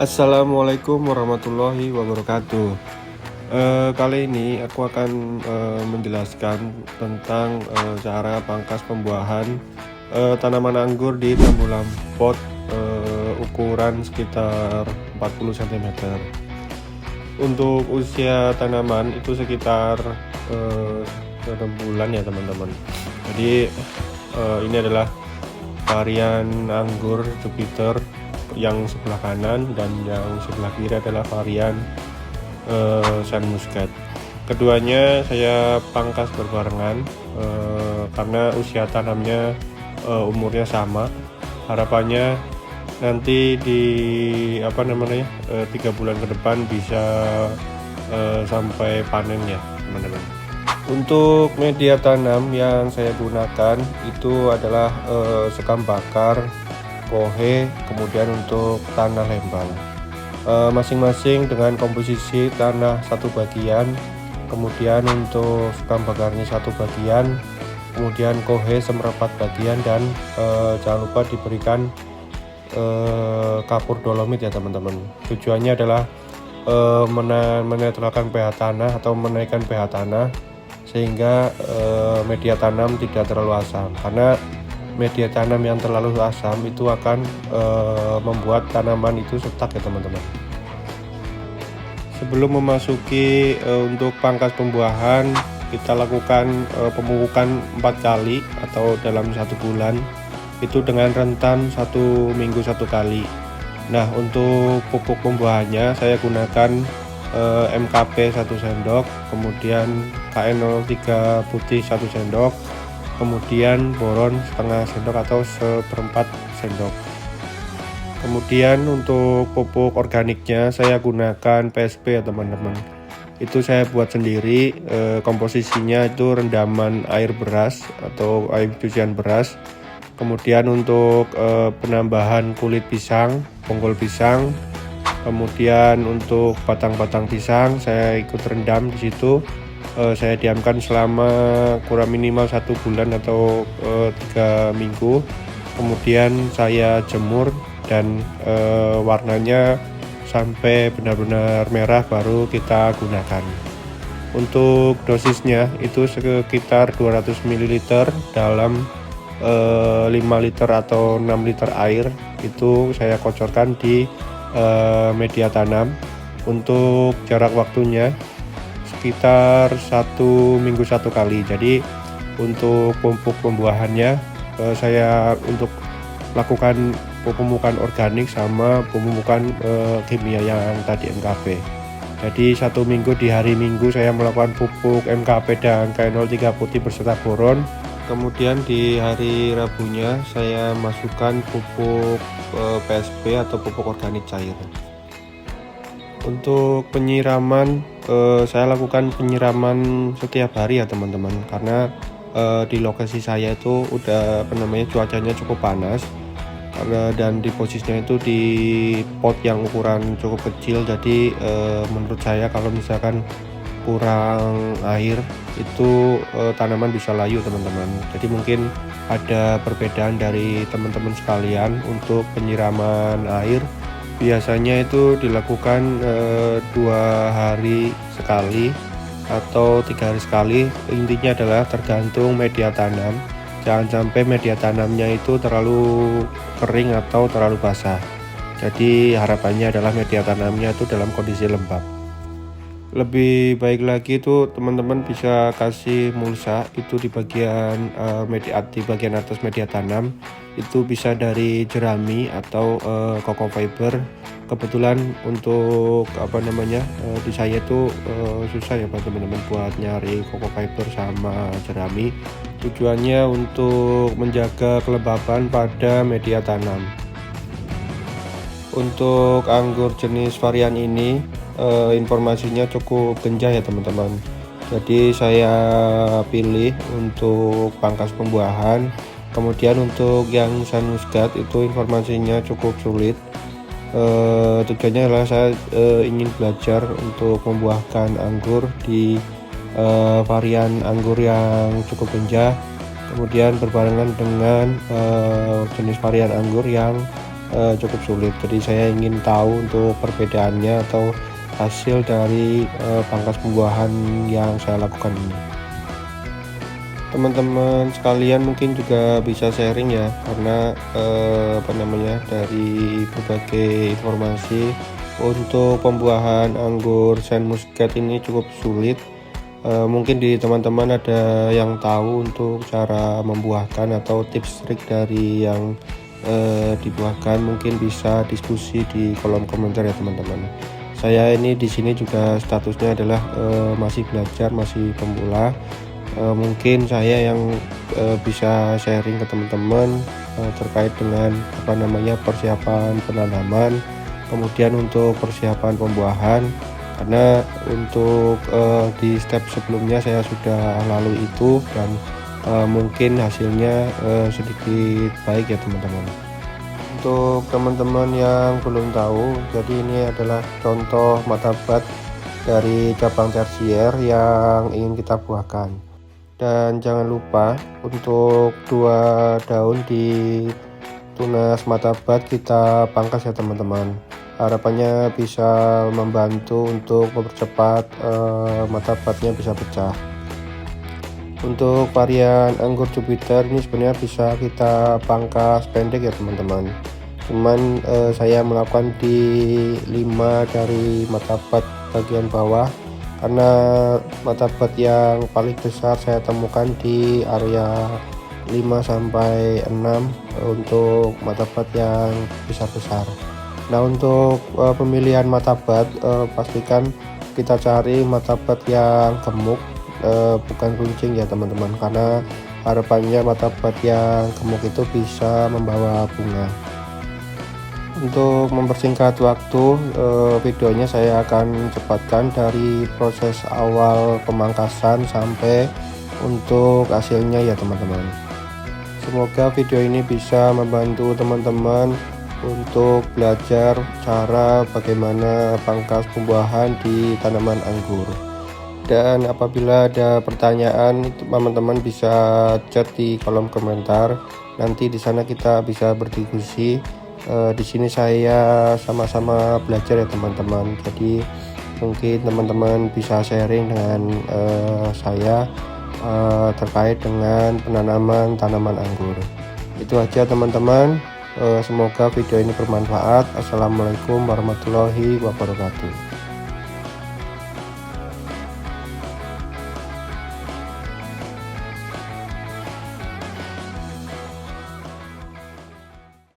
Assalamualaikum warahmatullahi wabarakatuh. Kali ini aku akan menjelaskan tentang cara pangkas pembuahan tanaman anggur di tambulan pot ukuran sekitar 40 cm. Untuk usia tanaman itu sekitar 6 bulan ya teman-teman. Jadi ini adalah varian anggur Jupiter yang sebelah kanan, dan yang sebelah kiri adalah varian Sun Muscat. Keduanya saya pangkas berbarengan karena usia tanamnya umurnya sama. Harapannya nanti di 3 bulan ke depan bisa sampai panen ya teman-teman. Untuk media tanam yang saya gunakan itu adalah sekam bakar, kohe, kemudian untuk tanah lembang. Masing-masing dengan komposisi tanah satu bagian, kemudian untuk sekam bakarnya satu bagian, kemudian kohe seperempat bagian, dan jangan lupa diberikan kapur dolomit ya teman-teman. Tujuannya adalah menetralkan pH tanah atau menaikkan pH tanah sehingga media tanam tidak terlalu asam, karena media tanam yang terlalu asam itu akan membuat tanaman itu setak ya teman-teman. Sebelum memasuki untuk pangkas pembuahan, kita lakukan pemupukan 4 kali atau dalam 1 bulan, itu dengan rentan 1 minggu 1 kali. Nah, untuk pupuk pembuahannya saya gunakan MKP 1 sendok, kemudian KN03 putih 1 sendok, kemudian boron setengah sendok atau seperempat sendok. Kemudian untuk pupuk organiknya saya gunakan PSP ya teman-teman. Itu saya buat sendiri, komposisinya itu rendaman air beras atau air cucian beras. Kemudian untuk penambahan kulit pisang, bonggol pisang, kemudian untuk batang-batang pisang saya ikut rendam di situ. Saya diamkan selama kurang minimal 1 bulan atau 3 minggu. Kemudian saya jemur dan warnanya sampai benar-benar merah baru kita gunakan. Untuk dosisnya itu sekitar 200 ml dalam 5 liter atau 6 liter air, itu saya kocorkan di media tanam. Untuk jarak waktunya sekitar 1 minggu 1 kali. Jadi untuk pupuk pembuahannya saya untuk lakukan pemupukan organik sama pemupukan kimia yang tadi MKP. Jadi 1 minggu di hari Minggu saya melakukan pupuk MKP dan KN03 putih beserta boron. Kemudian di hari Rabunya saya masukkan pupuk PSP atau pupuk organik cair. Untuk penyiraman saya lakukan penyiraman setiap hari ya teman-teman, karena di lokasi saya itu udah cuacanya cukup panas, dan di posisinya itu di pot yang ukuran cukup kecil. Jadi menurut saya kalau misalkan kurang air itu tanaman bisa layu teman-teman. Jadi mungkin ada perbedaan dari teman-teman sekalian. Untuk penyiraman air biasanya itu dilakukan 2 hari sekali atau 3 hari sekali. Intinya adalah tergantung media tanam, jangan sampai media tanamnya itu terlalu kering atau terlalu basah. Jadi harapannya adalah media tanamnya itu dalam kondisi lembab. Lebih baik lagi itu teman-teman bisa kasih mulsa itu di bagian di bagian atas media tanam, itu bisa dari jerami atau coco fiber. Kebetulan untuk di saya itu susah ya teman-teman buat nyari coco fiber sama jerami. Tujuannya untuk menjaga kelembapan pada media tanam. Untuk anggur jenis varian ini informasinya cukup genjah ya teman-teman. Jadi saya pilih untuk pangkas pembuahan. Kemudian untuk yang Sun Muscat itu informasinya cukup sulit. Tujuannya adalah saya ingin belajar untuk membuahkan anggur di varian anggur yang cukup genjah, kemudian berbarengan dengan jenis varian anggur yang cukup sulit. Jadi saya ingin tahu untuk perbedaannya atau hasil dari pangkas pembuahan yang saya lakukan ini. Teman-teman sekalian mungkin juga bisa sharing ya, karena dari berbagai informasi untuk pembuahan anggur Saint Muscat ini cukup sulit. Mungkin di teman-teman ada yang tahu untuk cara membuahkan atau tips trik dari yang dibuahkan, mungkin bisa diskusi di kolom komentar ya teman-teman. Saya ini di sini juga statusnya adalah masih belajar, masih pemula. Mungkin saya yang bisa sharing ke teman-teman terkait dengan persiapan penanaman, kemudian untuk persiapan pembuahan, karena untuk di step sebelumnya saya sudah lalui itu dan mungkin hasilnya sedikit baik ya teman-teman. Untuk teman-teman yang belum tahu, jadi ini adalah contoh martabat dari cabang tersier yang ingin kita buahkan. Dan jangan lupa untuk 2 daun di tunas martabat kita pangkas ya teman-teman. Harapannya bisa membantu untuk mempercepat martabatnya bisa pecah. Untuk varian anggur Jupiter ini sebenarnya bisa kita pangkas pendek ya teman-teman. Cuman saya melakukan di 5 dari martabat bagian bawah, karena martabat yang paling besar saya temukan di area 5-6 untuk martabat yang besar-besar. Nah, untuk pemilihan martabat pastikan kita cari martabat yang gemuk, bukan runcing ya teman-teman, karena harapannya martabat yang gemuk itu bisa membawa bunga. Untuk mempersingkat waktu, videonya saya akan cepatkan dari proses awal pemangkasan sampai untuk hasilnya ya teman-teman. Semoga video ini bisa membantu teman-teman untuk belajar cara bagaimana pangkas pembuahan di tanaman anggur. Dan apabila ada pertanyaan, teman-teman bisa chat di kolom komentar. Nanti di sana kita bisa berdiskusi. Di sini saya sama-sama belajar ya teman-teman. Jadi mungkin teman-teman bisa sharing dengan saya terkait dengan penanaman tanaman anggur. Itu aja teman-teman. Semoga video ini bermanfaat. Assalamualaikum warahmatullahi wabarakatuh.